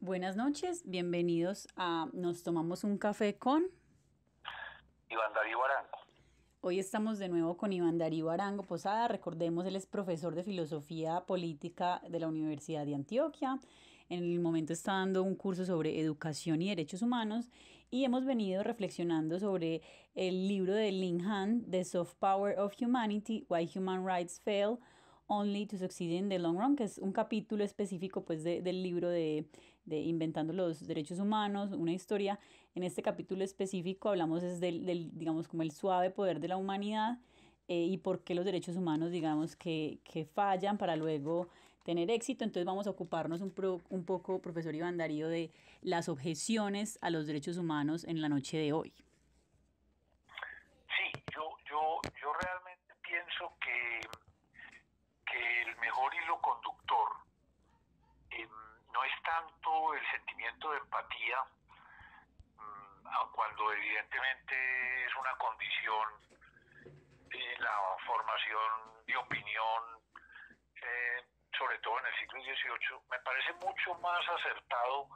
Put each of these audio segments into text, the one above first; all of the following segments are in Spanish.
Buenas noches, bienvenidos a Nos tomamos un café con. Iván Darío Arango. Hoy estamos de nuevo con Iván Darío Arango Posada. Recordemos, él es profesor de filosofía política de la Universidad de Antioquia. En el momento está dando un curso sobre educación y derechos humanos y hemos venido reflexionando sobre el libro de Lin Han, The Soft Power of Humanity, Why Human Rights Fail Only to Succeed in the Long Run, que es un capítulo específico pues del libro de Inventando los Derechos Humanos, una historia. En este capítulo específico hablamos es digamos, como el suave poder de la humanidad y por qué los derechos humanos, digamos, que fallan para luego tener éxito. Entonces vamos a ocuparnos un poco, profesor Iván Darío, de las objeciones a los derechos humanos en la noche de hoy. Sí, yo realmente pienso que el mejor hilo conductor eh, no es tanto el sentimiento de empatía, cuando evidentemente es una condición de la formación de opinión, sobre todo en el siglo XVIII. Me parece mucho más acertado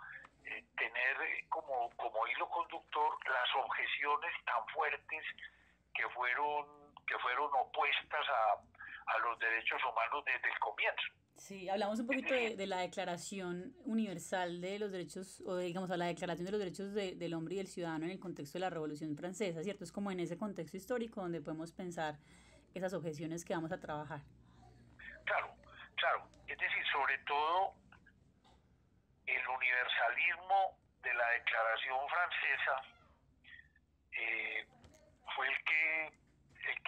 tener como hilo conductor las objeciones tan fuertes que fueron opuestas a los derechos humanos desde el comienzo. Sí, hablamos un Es poquito decir, de la Declaración Universal de los Derechos, o digamos a la Declaración de los Derechos del Hombre y del Ciudadano en el contexto de la Revolución Francesa, ¿cierto? Es como en ese contexto histórico donde podemos pensar esas objeciones que vamos a trabajar. claro, claro, es decir, sobre todo el universalismo de la Declaración Francesa eh, fue el que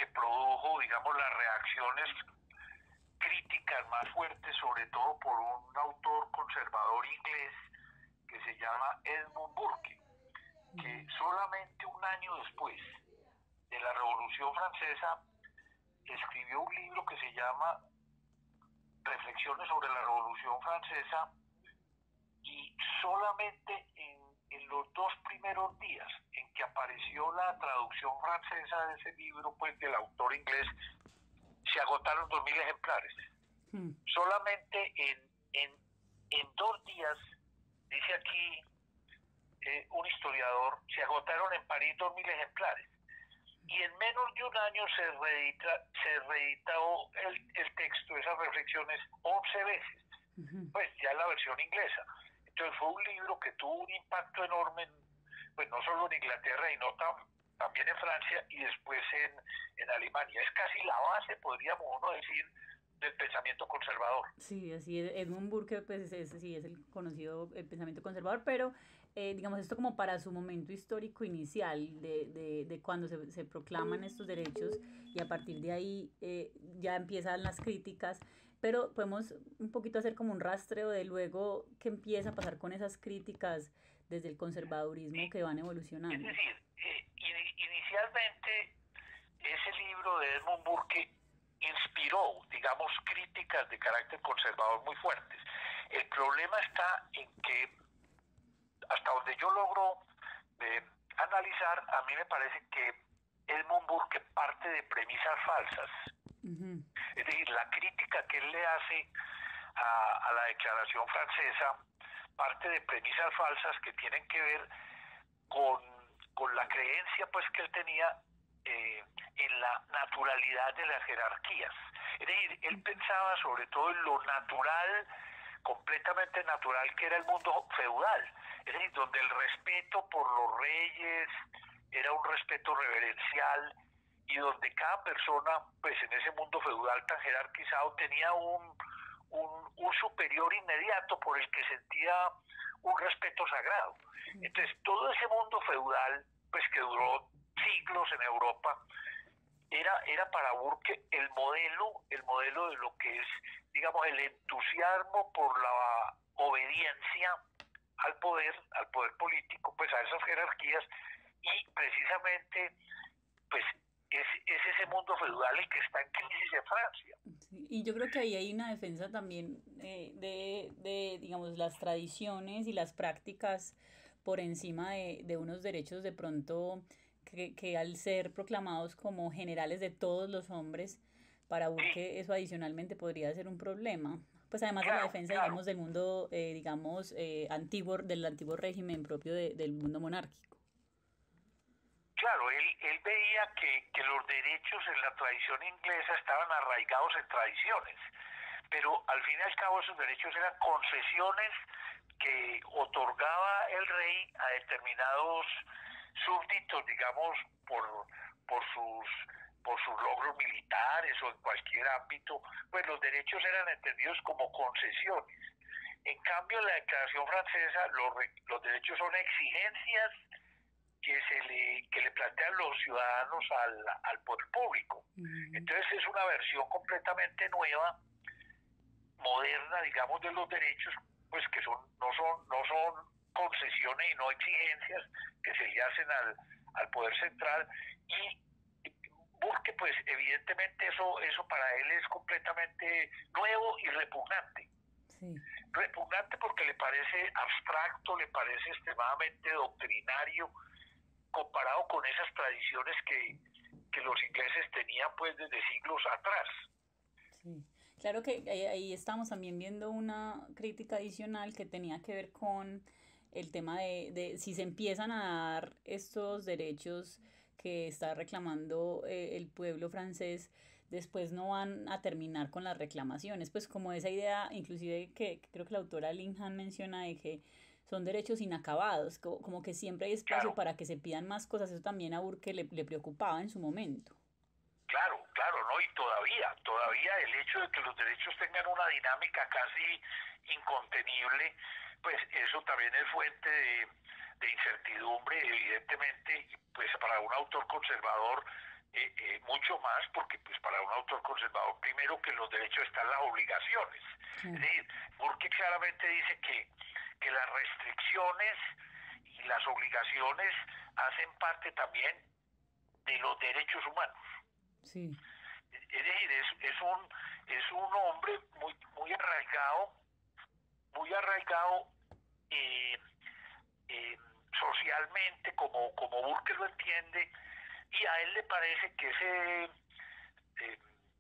produjo, digamos, las reacciones críticas más fuertes, sobre todo por un autor conservador inglés que se llama Edmund Burke, que solamente un año después de la Revolución Francesa escribió un libro que se llama Reflexiones sobre la Revolución Francesa, y solamente en los dos primeros días en que apareció la traducción francesa de ese libro, pues del autor inglés, se agotaron 2000 ejemplares. Hmm. Solamente en 2 días, dice aquí un historiador, se agotaron en París 2000 ejemplares. Y en menos de un año se reeditó el texto, esas reflexiones, 11 veces, pues ya en la versión inglesa. Entonces fue un libro que tuvo un impacto enorme, pues no solo en Inglaterra, y no también en Francia y después en Alemania. Es casi la base, podríamos uno decir, del pensamiento conservador. Sí, así es. Edmund Burke, pues sí, es el conocido pensamiento conservador, pero digamos esto como para su momento histórico inicial de cuando se proclaman estos derechos y a partir de ahí ya empiezan las críticas, pero podemos un poquito hacer como un rastreo de luego qué empieza a pasar con esas críticas desde el conservadurismo que van Es evolucionando. decir, inicialmente ese libro de Edmund Burke inspiró, digamos, críticas de carácter conservador muy fuertes. El problema está en que, hasta donde yo logro analizar, a mí me parece que Edmund Burke parte de premisas falsas. Ujú. Es decir, la crítica que él le hace a la Declaración Francesa parte de premisas falsas que tienen que ver con, con la creencia pues que él tenía en la naturalidad de las jerarquías. Es decir, él pensaba sobre todo en lo natural, completamente natural, que era el mundo feudal. Es decir, donde el respeto por los reyes era un respeto reverencial, y donde cada persona, pues en ese mundo feudal tan jerarquizado, tenía un superior inmediato por el que sentía un respeto sagrado. Entonces, todo ese mundo feudal, pues que duró siglos en Europa, era para Burke el modelo de lo que es, digamos, el entusiasmo por la obediencia al poder político, pues a esas jerarquías, y precisamente, pues es ese mundo feudal el que está en crisis en Francia. Sí, y yo creo que ahí hay una defensa también digamos, las tradiciones y las prácticas por encima de unos derechos de pronto que al ser proclamados como generales de todos los hombres, para Sí, Burke eso adicionalmente podría ser un problema. pues además de la Claro, defensa, claro. digamos, del mundo, digamos, antiguo, del antiguo régimen propio del mundo monárquico. Claro, él veía que los derechos en la tradición inglesa estaban arraigados en tradiciones, pero al fin y al cabo esos derechos eran concesiones que otorgaba el rey a determinados súbditos, digamos, por sus por sus logros militares o en cualquier ámbito, pues los derechos eran entendidos como concesiones. En cambio, en la Declaración Francesa, los derechos son exigencias que le plantean los ciudadanos al poder público. Ujú. Entonces es una versión completamente nueva, moderna, digamos, de los derechos, pues que no son concesiones y no exigencias que se le hacen al poder central. Y Burke, pues evidentemente eso para él es completamente nuevo y repugnante. Sí. Repugnante porque le parece abstracto, le parece extremadamente doctrinario, comparado con esas tradiciones que los ingleses tenían pues desde siglos atrás. Sí, claro que ahí estamos también viendo una crítica adicional que tenía que ver con el tema de si se empiezan a dar estos derechos que está reclamando el pueblo francés, después no van a terminar con las reclamaciones, pues como esa idea, inclusive que creo que la autora Lin Han menciona de que son derechos inacabados, como que siempre hay espacio Claro, para que se pidan más cosas, eso también a Burke le preocupaba en su momento. claro, claro, ¿no? Y todavía el hecho de que los derechos tengan una dinámica casi incontenible, pues eso también es fuente de incertidumbre, evidentemente, pues para un autor conservador mucho más, porque pues para un autor conservador primero que en los derechos están las obligaciones. Es Claro. decir, Burke claramente dice que las restricciones y las obligaciones hacen parte también de los derechos humanos. Sí, Es decir, es un hombre muy arraigado eh, eh, socialmente, como Burke lo entiende, y a él le parece que ese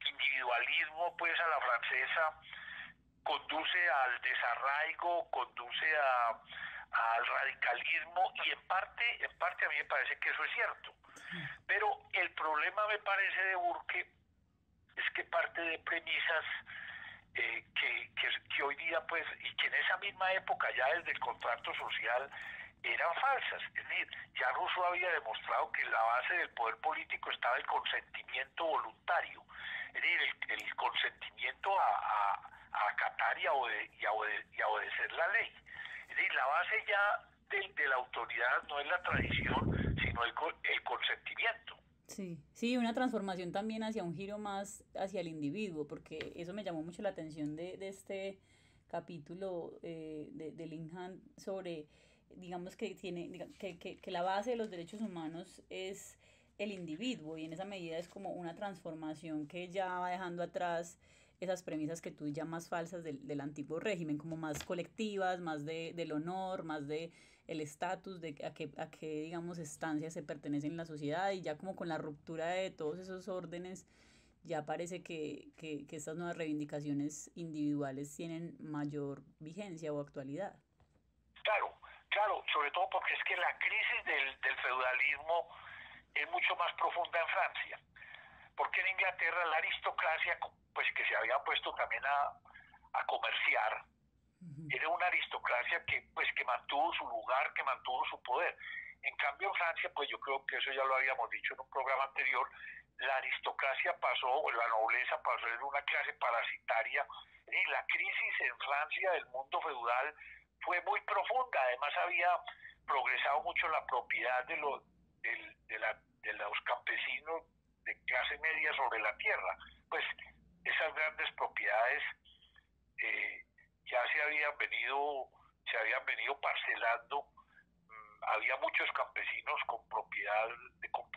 individualismo, pues a la francesa, conduce al desarraigo, conduce al radicalismo, y en parte a mí me parece que eso es cierto. sí. Pero el problema me parece de Burke es que parte de premisas que hoy día, pues, y que en esa misma época, ya desde el contrato social, eran falsas. Es decir, ya Rousseau había demostrado que en la base del poder político estaba el consentimiento voluntario, es decir, el consentimiento a acatar y a obedecer la ley. Es decir, la base ya de la autoridad no es la tradición, sino el consentimiento. Sí, sí, una transformación también hacia un giro más hacia el individuo, porque eso me llamó mucho la atención de este capítulo de Lin Han sobre, digamos que tiene, que la base de los derechos humanos es el individuo y en esa medida es como una transformación que ya va dejando atrás esas premisas que tú llamas falsas del antiguo régimen, como más colectivas, más del honor, más de el estatus, de a qué, digamos, estancias se pertenecen en la sociedad y ya como con la ruptura de todos esos órdenes, ya parece que estas nuevas reivindicaciones individuales tienen mayor vigencia o actualidad. Claro, claro, sobre todo porque es que la crisis del feudalismo es mucho más profunda en Francia, porque en Inglaterra la aristocracia, pues que se había puesto también a comerciar, Ujú. era una aristocracia que mantuvo su lugar, que mantuvo su poder. En cambio en Francia, pues yo creo que eso ya lo habíamos dicho en un programa anterior, la aristocracia pasó, o la nobleza pasó a ser una clase parasitaria, y la crisis en Francia del mundo feudal fue muy profunda. Además había progresado mucho la propiedad de los campesinos de clase media sobre la tierra. Pues esas grandes propiedades eh, ya se habían venido parcelando. Había muchos campesinos con propiedad, con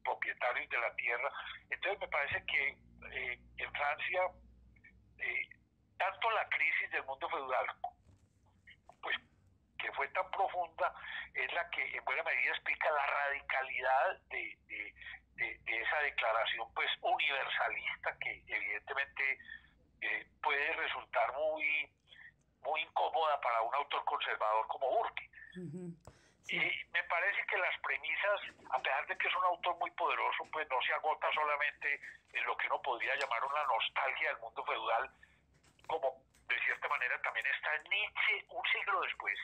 propietarios de la tierra. Entonces me parece que en Francia, eh, tanto la crisis del mundo feudal, pues que fue tan profunda, es la que en buena medida explica la radicalidad de esa declaración pues universalista que evidentemente pues puede resultar muy incómoda para un autor conservador como Burke. Sí. Me parece que las premisas, a pesar de que es un autor muy poderoso, pues no se agota solamente en lo que uno podría llamar una nostalgia del mundo feudal, como de cierta manera también está en Nietzsche un siglo después.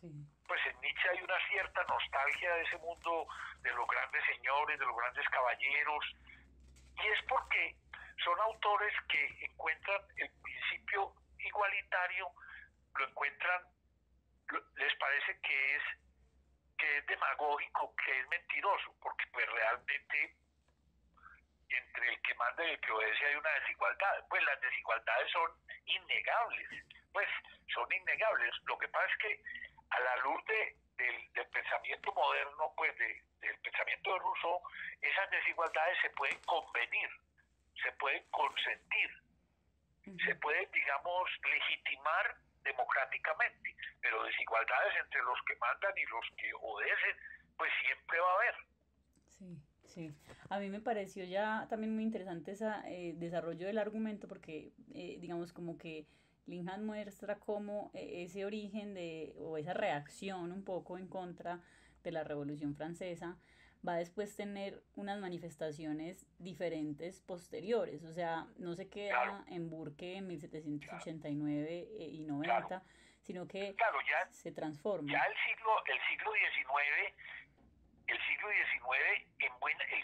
Sí. Pues en Nietzsche hay una cierta nostalgia de ese mundo de los grandes señores, de los grandes caballeros, y es porque son autores que encuentran el principio igualitario, lo encuentran, les parece que es demagógico, que es mentiroso, porque pues realmente entre el que manda y el que obedece hay una desigualdad. Pues las desigualdades son innegables, pues son innegables. Lo que pasa es que a la luz del pensamiento moderno, pues del pensamiento de Rousseau, esas desigualdades se pueden convenir, se pueden consentir, se pueden, digamos, legitimar democráticamente, pero desigualdades entre los que mandan y los que obedecen, pues siempre va a haber. Sí, sí. A mí me pareció ya también muy interesante ese desarrollo del argumento porque, digamos, como que Linhan muestra cómo ese origen o esa reacción un poco en contra de la Revolución Francesa va a después tener unas manifestaciones diferentes posteriores. O sea, no se queda Claro, en Burke en claro, 1789 y claro, 90, sino que claro, se transforma. ya el siglo XIX,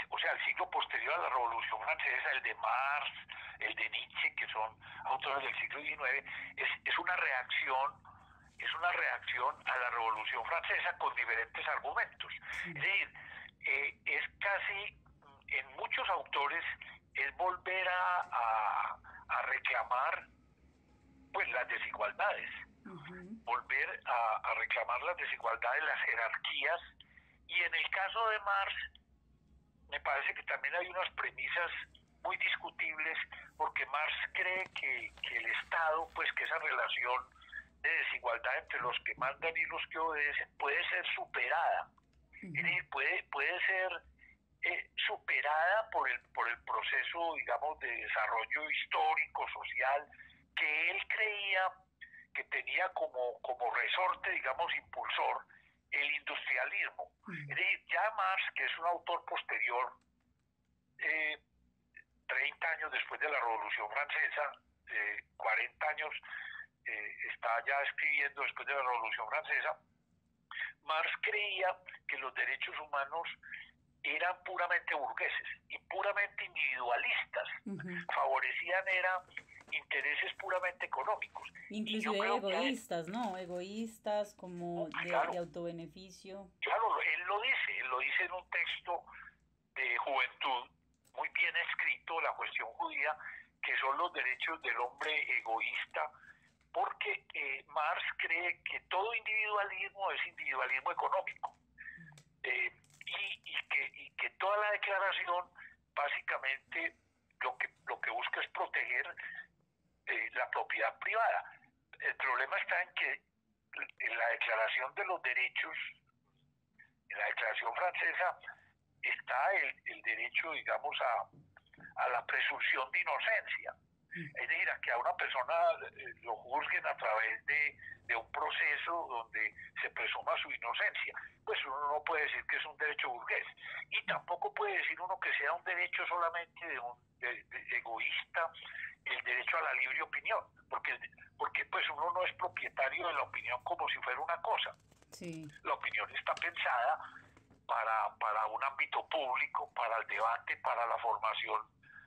o sea, el siglo posterior a la Revolución Francesa, el de Marx, el de Nietzsche, que son autores del siglo XIX, es una reacción a la Revolución Francesa con diferentes argumentos. Sí. Es decir, es casi, en muchos autores, es volver a reclamar pues las desigualdades, volver a reclamar las desigualdades, las jerarquías, y en el caso de Marx me parece que también hay unas premisas muy discutibles, porque Marx cree que el Estado, pues que esa relación de desigualdad entre los que mandan y los que obedecen puede ser superada, es decir, puede ser superada por el proceso, digamos, de desarrollo histórico, social, que él creía que tenía como resorte, digamos, impulsor, el industrialismo. Es decir, ya Marx, que es un autor posterior, 30 años después de la Revolución Francesa, 40 años está ya escribiendo después de la Revolución Francesa, Marx creía que los derechos humanos eran puramente burgueses y puramente individualistas, favorecían intereses puramente económicos. Inclusive egoístas, ¿no? Egoístas como de autobeneficio. Claro, él lo dice en un texto de Juventud, muy bien escrito, La cuestión judía, que son los derechos del hombre egoísta, porque Marx cree que todo individualismo es individualismo económico. Y que toda la declaración básicamente lo que busca es proteger la propiedad privada. El problema está en que en la declaración de los derechos, en la declaración francesa, está el derecho, digamos, a la presunción de inocencia. Es decir, a que a una persona lo juzguen a través de un proceso donde se presuma su inocencia. Pues uno no puede decir que es un derecho burgués. Y tampoco puede decir uno que sea un derecho solamente de egoísta, el derecho a la libre opinión. Porque pues uno no es propietario de la opinión como si fuera una cosa. Sí. La opinión está pensada para un ámbito público, para el debate, para la formación,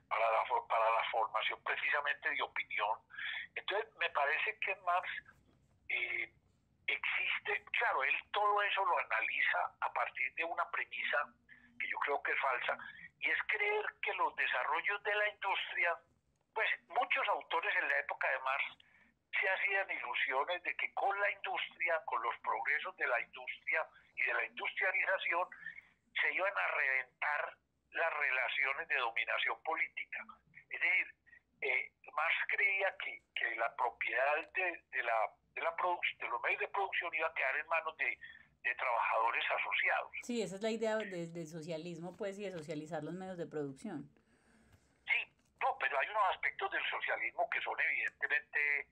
para la formación precisamente de opinión. Entonces me parece que Marx existe, claro, él todo eso lo analiza a partir de una premisa que yo creo que es falsa, y es creer que los desarrollos de la industria, pues muchos autores en la época de Marx se hacían ilusiones de que con la industria, con los progresos de la industria y de la industrialización, se iban a reventar las relaciones de dominación política. Es decir, Marx creía que la propiedad de los medios de producción iba a quedar en manos de trabajadores asociados. Sí, esa es la idea del socialismo, pues, y de socializar los medios de producción. Sí, No, pero hay unos aspectos del socialismo que son evidentemente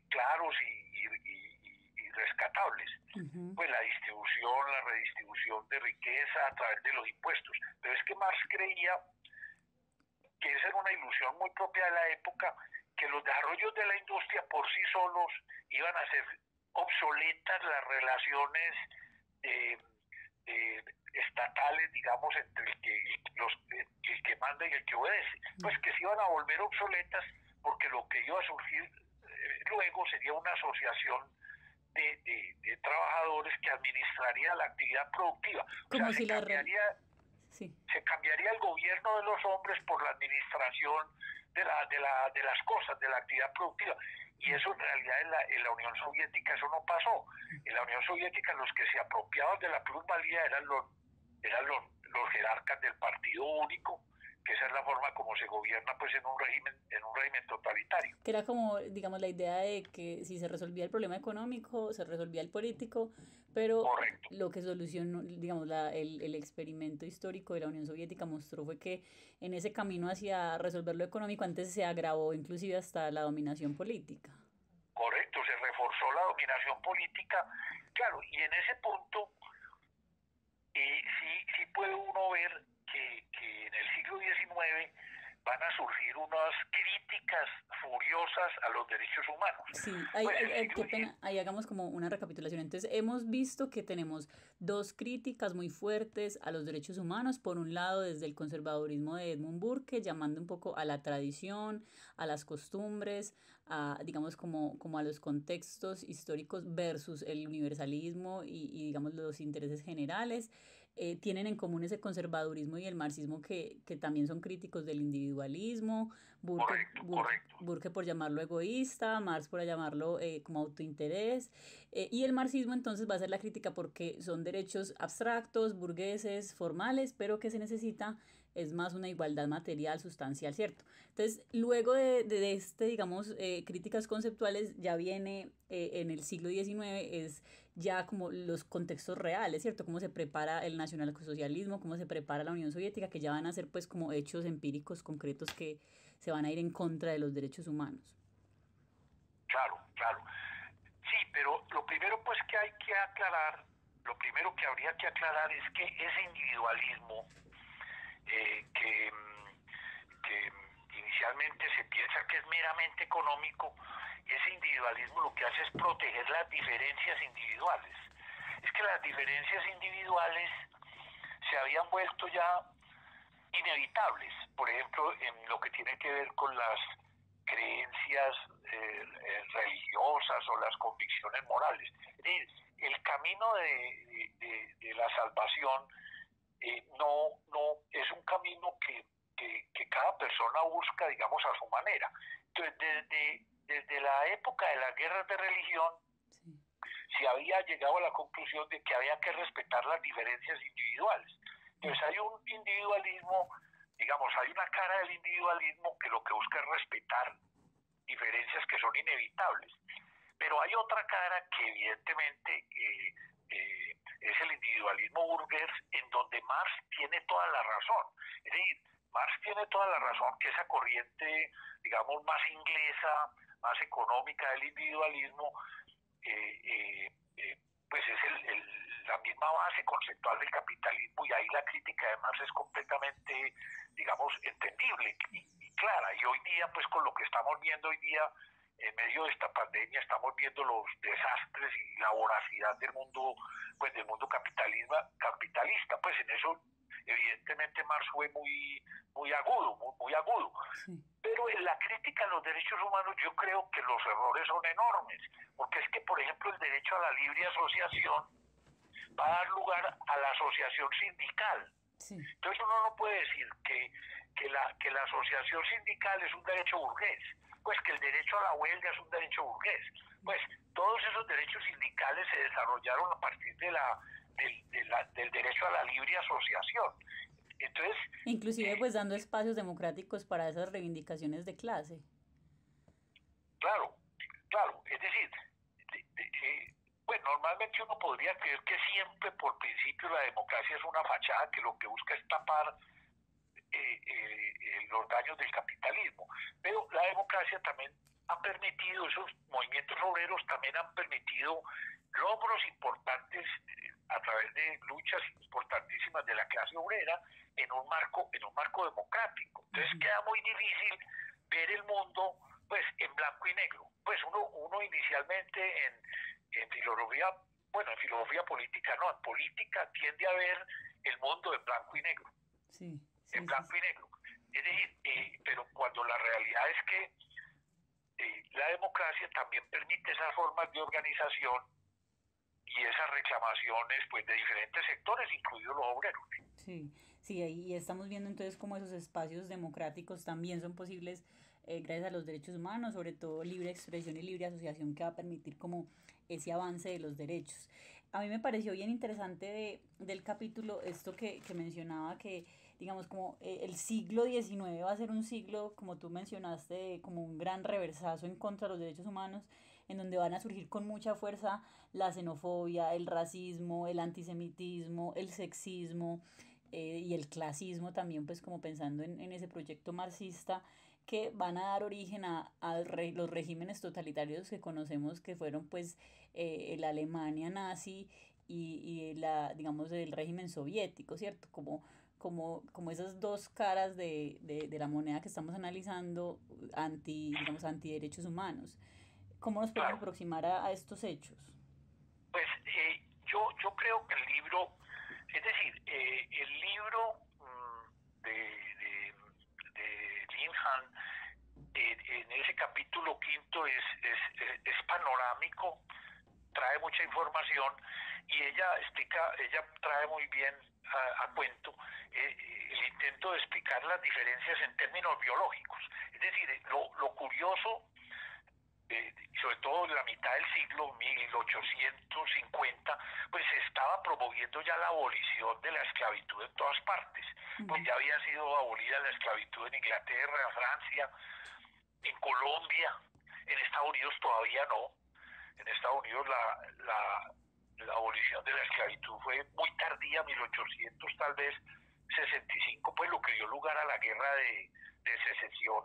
claros y rescatables. Uh-huh. Pues la distribución, la redistribución de riqueza a través de los impuestos. Pero es que Marx creía que esa era una ilusión muy propia de la época, que los desarrollos de la industria por sí solos iban a hacer obsoletas las relaciones eh, estatales, digamos, entre el que manda y el que obedece, pues que se iban a volver obsoletas porque lo que iba a surgir luego sería una asociación de trabajadores que administraría la actividad productiva. O sea, Como si la... Sí. se cambiaría el gobierno de los hombres por la administración de las cosas, de la actividad productiva. Y eso en realidad en la Unión Soviética eso no pasó. En la Unión Soviética los que se apropiaban de la plusvalía eran los jerarcas del partido único, que esa es la forma como se gobierna pues en un régimen totalitario. Que era como, digamos, la idea de que si se resolvía el problema económico, se resolvía el político, pero Correcto. lo que solucionó, digamos, el experimento histórico de la Unión Soviética mostró fue que en ese camino hacia resolver lo económico antes se agravó inclusive hasta la dominación política. Correcto, se reforzó la dominación política, claro, y en ese punto sí puede uno ver que en el siglo XIX van a surgir unas críticas furiosas a los derechos humanos. Sí, Pues qué pena, ahí hagamos como una recapitulación. Entonces, hemos visto que tenemos dos críticas muy fuertes a los derechos humanos. Por un lado, desde el conservadurismo de Edmund Burke, llamando un poco a la tradición, a las costumbres, a, digamos, como a los contextos históricos versus el universalismo digamos, los intereses generales. Tienen en común ese conservadurismo y el marxismo que también son críticos del individualismo. Correcto. Burke por llamarlo egoísta, Marx por llamarlo como autointerés, y el marxismo entonces va a ser la crítica porque son derechos abstractos, burgueses, formales, pero que se necesita es más una igualdad material, sustancial, ¿cierto? Entonces, luego de este, digamos, críticas conceptuales, ya viene en el siglo XIX, es ya como los contextos reales, ¿cierto? Cómo se prepara el nacionalsocialismo, cómo se prepara la Unión Soviética, que ya van a ser pues como hechos empíricos concretos que se van a ir en contra de los derechos humanos. Claro, claro. Sí, pero lo primero pues que hay que aclarar, lo primero que habría que aclarar es que ese individualismo que inicialmente se piensa que es meramente económico, ese individualismo lo que hace es proteger las diferencias individuales. Es que las diferencias individuales se habían vuelto ya inevitables, por ejemplo, en lo que tiene que ver con las creencias religiosas o las convicciones morales. Es decir, el camino de la salvación no es un camino que cada persona busca, digamos, a su manera. Entonces, desde la época de las guerras de religión, se había llegado a la conclusión de que había que respetar las diferencias individuales. Entonces hay un individualismo, digamos, hay una cara del individualismo que lo que busca es respetar diferencias que son inevitables. Pero hay otra cara que evidentemente es el individualismo burgués, en donde Marx tiene toda la razón. Es decir, Marx tiene toda la razón que esa corriente, digamos, más inglesa, más económica del individualismo, pues es la misma base conceptual del capitalismo, y ahí la crítica de Marx es completamente, digamos, entendible y clara. Y hoy día, pues con lo que estamos viendo hoy día, en medio de esta pandemia, estamos viendo los desastres y la voracidad del mundo, pues del mundo capitalista. Pues en eso evidentemente Marx fue muy agudo. Sí. Pero en la crítica a los derechos humanos yo creo que los errores son enormes, porque es que, por ejemplo, el derecho a la libre asociación va a dar lugar a la asociación sindical. Sí. Entonces uno no puede decir que la asociación sindical es un derecho burgués, pues que el derecho a la huelga es un derecho burgués. Pues todos esos derechos sindicales se desarrollaron a partir del derecho a la libre asociación. Entonces, inclusive pues dando espacios democráticos para esas reivindicaciones de clase. Claro, es decir, pues normalmente uno podría creer que siempre por principio la democracia es una fachada que lo que busca es tapar los daños del capitalismo. Pero la democracia también ha permitido, esos movimientos obreros también han permitido logros importantes a través de luchas importantísimas de la clase obrera en un marco democrático. Entonces queda muy difícil ver el mundo pues en blanco y negro. Pues uno inicialmente en filosofía política no, en política tiende a ver el mundo en blanco y negro. Sí, en blanco y negro. Es decir, pero cuando la realidad es que la democracia también permite esas formas de organización y esas reclamaciones pues de diferentes sectores, incluidos los obreros. Sí, sí, ahí estamos viendo entonces cómo esos espacios democráticos también son posibles gracias a los derechos humanos, sobre todo libre expresión y libre asociación que va a permitir como ese avance de los derechos. A mí me pareció bien interesante del capítulo esto que mencionaba que digamos como el siglo XIX va a ser un siglo, como tú mencionaste, como un gran reversazo en contra de los derechos humanos, en donde van a surgir con mucha fuerza la xenofobia, el racismo, el antisemitismo, el sexismo y el clasismo también, pues como pensando en ese proyecto marxista que van a dar origen los regímenes totalitarios que conocemos que fueron pues la Alemania nazi y digamos el régimen soviético, ¿cierto? Como esas dos caras de la moneda que estamos analizando digamos, anti derechos humanos. ¿Cómo nos podemos Claro. aproximar a estos hechos? Pues yo creo que el libro, es decir, el libro de Lin Han, en ese capítulo quinto es panorámico, trae mucha información y ella trae muy bien a cuento el intento de explicar las diferencias en términos biológicos. Es decir, lo curioso, sobre todo en la mitad del siglo 1850, pues se estaba promoviendo ya la abolición de la esclavitud en todas partes. Pues ya había sido abolida la esclavitud en Inglaterra, en Francia, en Colombia, en Estados Unidos todavía no. En Estados Unidos la abolición de la esclavitud fue muy tardía, 1800 tal vez 65, pues lo que dio lugar a la guerra de secesión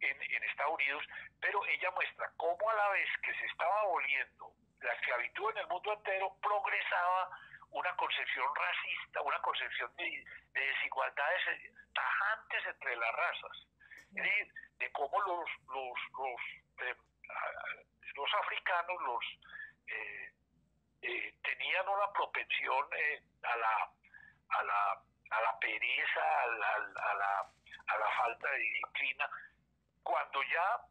en Estados Unidos, pero ella muestra cómo a la vez que se estaba aboliendo la esclavitud en el mundo entero, progresaba una concepción racista, una concepción de desigualdades tajantes entre las razas. Es decir, de cómo los africanos tenían una propensión a la pereza, a la falta de disciplina, cuando ya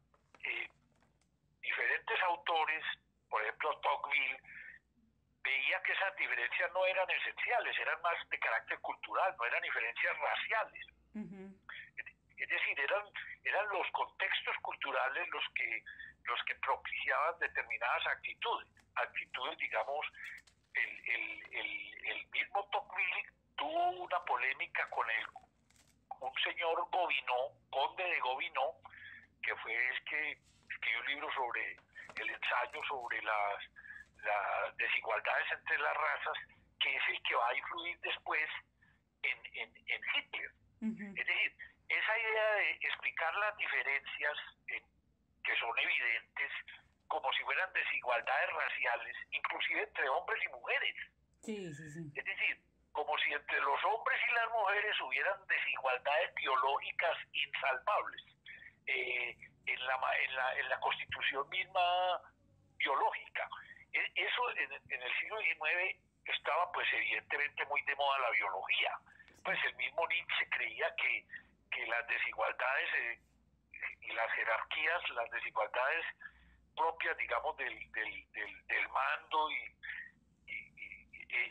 diferentes autores, por ejemplo Tocqueville, veía que esas diferencias no eran esenciales, eran más de carácter cultural, no eran diferencias raciales. Es decir, eran los contextos culturales los que propiciaban determinadas actitudes, digamos, el mismo Tocqueville tuvo una polémica con un señor Gobineau, conde de Gobineau, que fue el que escribió un libro sobre el ensayo sobre las desigualdades entre las razas, que es el que va a influir después en Hitler. Es decir, esa idea de explicar las diferencias que son evidentes como si fueran desigualdades raciales, inclusive entre hombres y mujeres. Es decir, como si entre los hombres y las mujeres hubieran desigualdades biológicas insalvables. En la constitución misma biológica. Eso en el siglo XIX estaba pues evidentemente muy de moda la biología. Pues el mismo Nietzsche creía que las desigualdades y las jerarquías, las desigualdades propias, digamos, del mando y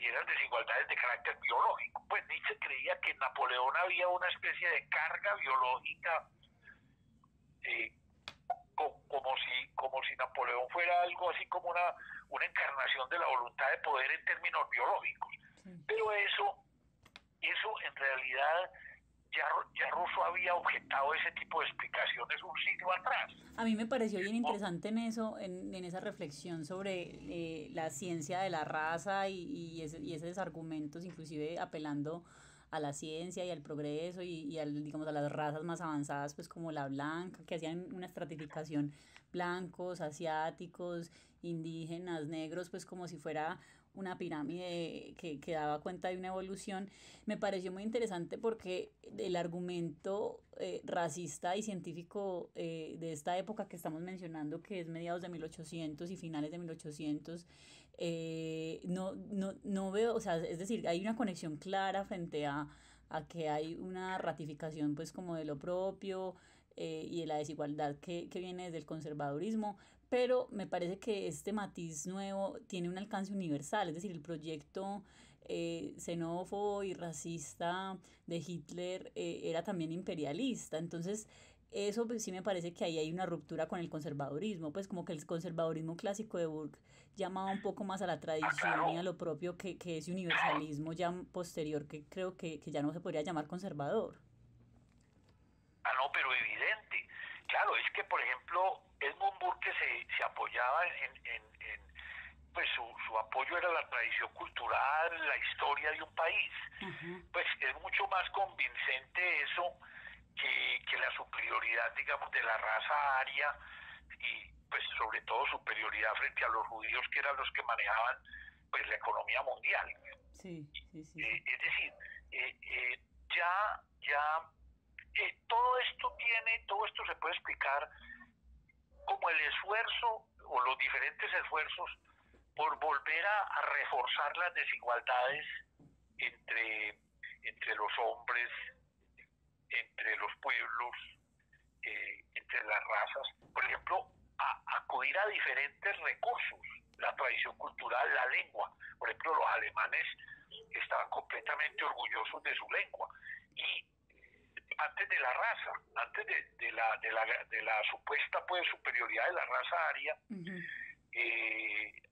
eran desigualdades de carácter biológico. Pues Nietzsche creía que en Napoleón había una especie de carga biológica, como si Napoleón fuera algo así como una encarnación de la voluntad de poder en términos biológicos. Pero eso en realidad ya Rousseau había objetado ese tipo de explicaciones un siglo atrás. A mí me pareció bien interesante en eso, en esa reflexión sobre la ciencia de la raza y esos argumentos, inclusive apelando a la ciencia y al progreso y al, digamos, a las razas más avanzadas, pues como la blanca, que hacían una estratificación blancos, asiáticos, indígenas, negros, pues como si fuera una pirámide que daba cuenta de una evolución. Me pareció muy interesante porque el argumento racista y científico de esta época que estamos mencionando, que es mediados de 1800 y finales de 1800, no veo, o sea, es decir, hay una conexión clara frente a que hay una ratificación pues como de lo propio y de la desigualdad que viene desde el conservadurismo, pero me parece que este matiz nuevo tiene un alcance universal, es decir, el proyecto xenófobo y racista de Hitler era también imperialista, entonces eso pues, sí me parece que ahí hay una ruptura con el conservadurismo, pues como que el conservadurismo clásico de Burke llamaba un poco más a la Ah, tradición y a claro. lo propio que ese universalismo ya posterior que creo que ya no se podría llamar conservador. Ah, no, pero evidente. Claro, es que, por ejemplo, Edmund Burke se apoyaba pues su apoyo era la tradición cultural, la historia de un país. Ajá, Pues es mucho más convincente eso que la superioridad, digamos, de la raza aria y pues sobre todo superioridad frente a los judíos que eran los que manejaban pues la economía mundial. sí, sí, sí, sí. Es decir, ya todo esto se puede explicar como el esfuerzo o los diferentes esfuerzos por volver a reforzar las desigualdades entre, entre los hombres, entre los pueblos, entre las razas. Por ejemplo, acudir a diferentes recursos, la tradición cultural, la lengua. Por ejemplo, los alemanes estaban completamente orgullosos de su lengua. Y antes de la raza, antes de la supuesta pues, superioridad de la raza aria, Ujú.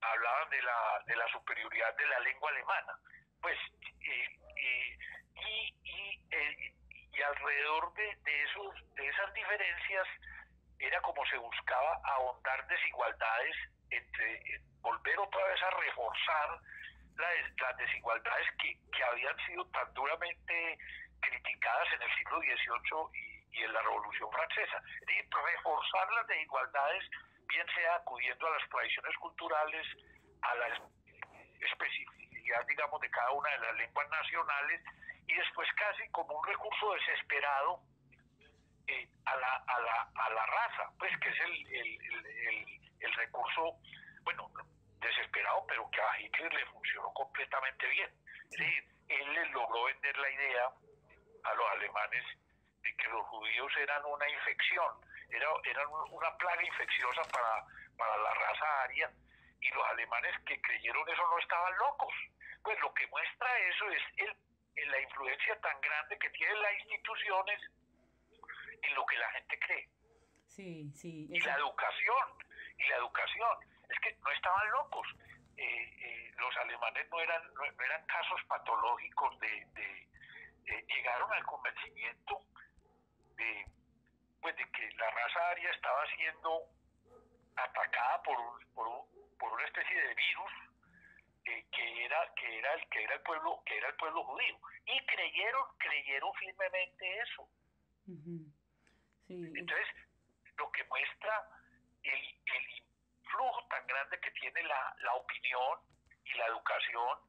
hablaban de la superioridad de la lengua alemana. Pues, eh, eh, y, y, eh, y alrededor de esas diferencias era como se buscaba ahondar desigualdades, volver otra vez a reforzar las desigualdades que habían sido tan duramente criticadas en el siglo XVIII y en la Revolución Francesa. Es decir, reforzar las desigualdades, bien sea acudiendo a las tradiciones culturales, a la especificidad, digamos, de cada una de las lenguas nacionales, y después casi como un recurso desesperado a la raza, pues que es el recurso, bueno, desesperado, pero que a Hitler le funcionó completamente bien. Es Sí. decir, él les logró vender la idea a los alemanes de que los judíos eran una infección, eran una plaga infecciosa para la raza aria, y los alemanes que creyeron eso no estaban locos. Pues lo que muestra eso es la influencia tan grande que tienen las instituciones en lo que la gente cree. Sí, sí, Y la esa. educación, y la educación. Es que no estaban locos. Los alemanes no eran casos patológicos llegaron al convencimiento de, pues, de que la raza aria estaba siendo atacada por una especie de virus que era el pueblo judío. Y creyeron firmemente eso. Ujú. Sí, Entonces, lo que muestra el influjo tan grande que tiene la opinión y la educación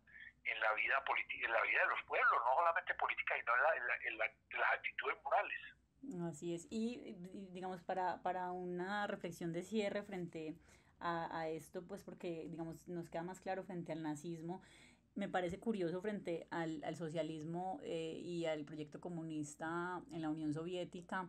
en la vida política, en la vida de los pueblos, no solamente política, sino en las actitudes morales. así es. Y, digamos, para una reflexión de cierre frente a esto, pues porque, digamos, nos queda más claro frente al nazismo, me parece curioso frente al socialismo y al proyecto comunista en la Unión Soviética,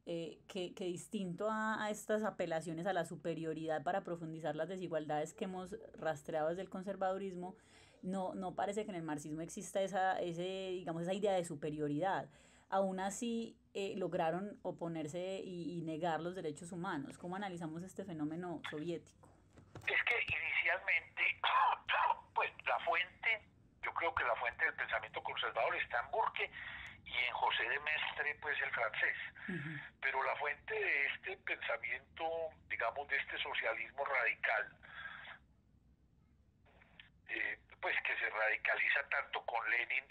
que distinto a estas apelaciones a la superioridad para profundizar las desigualdades que hemos rastreado desde el conservadurismo, no parece que en el marxismo exista digamos, esa idea de superioridad. Aún así, lograron oponerse y negar los derechos humanos. ¿Cómo analizamos este fenómeno soviético? Es que inicialmente, pues la fuente, yo creo que la fuente del pensamiento conservador está en Burke y en José de Maistre, pues el francés. Ujú. Pero la fuente de este pensamiento, digamos, de este socialismo radical, pues que se radicaliza tanto con Lenin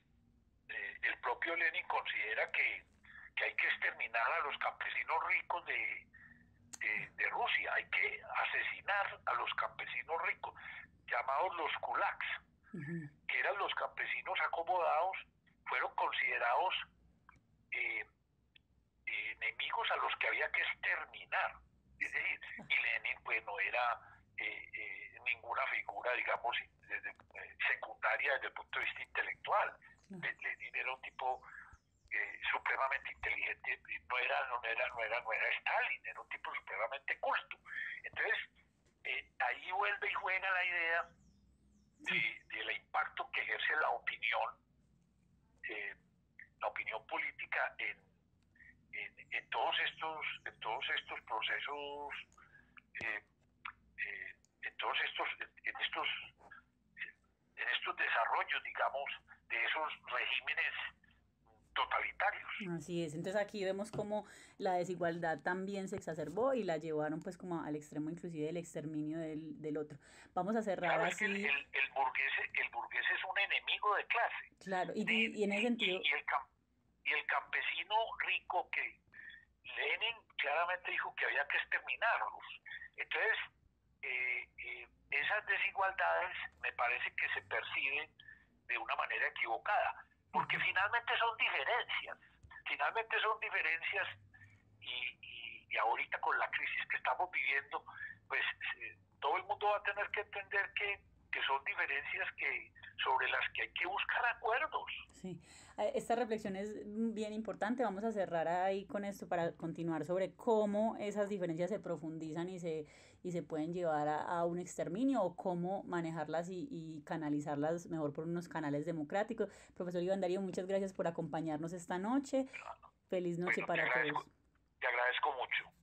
el propio Lenin considera que hay que exterminar a los campesinos ricos de Rusia, hay que asesinar a los campesinos ricos, llamados los kulaks, que eran los campesinos acomodados, fueron considerados eh, enemigos a los que había que exterminar. Es decir, y Lenin pues no era ninguna figura, digamos, secundaria desde el punto de vista intelectual. Lenin era un tipo supremamente inteligente, no era Stalin, era un tipo supremamente culto. Entonces, ahí vuelve y juega la idea del impacto que ejerce la opinión política en todos estos procesos, en estos desarrollos, digamos, de esos regímenes totalitarios. Así es, entonces aquí vemos como la desigualdad también se exacerbó y la llevaron pues como al extremo inclusive del exterminio del otro. Vamos a cerrar Claro, es que así. el burgués es un enemigo de clase. Claro, y en ese sentido... Y el campesino rico que Lenin claramente dijo que había que exterminarlos. Entonces, esas desigualdades me parece que se perciben de una manera equivocada, porque finalmente son diferencias y ahorita con la crisis que estamos viviendo, pues todo el mundo va a tener que entender que son diferencias sobre las que hay que buscar acuerdos. Sí, esta reflexión es bien importante. Vamos a cerrar ahí con esto para continuar sobre cómo esas diferencias se profundizan y se pueden llevar a un exterminio o cómo manejarlas y canalizarlas mejor por unos canales democráticos. Profesor Iván Darío, muchas gracias por acompañarnos esta noche. Feliz noche Bueno, para todos. te agradezco mucho.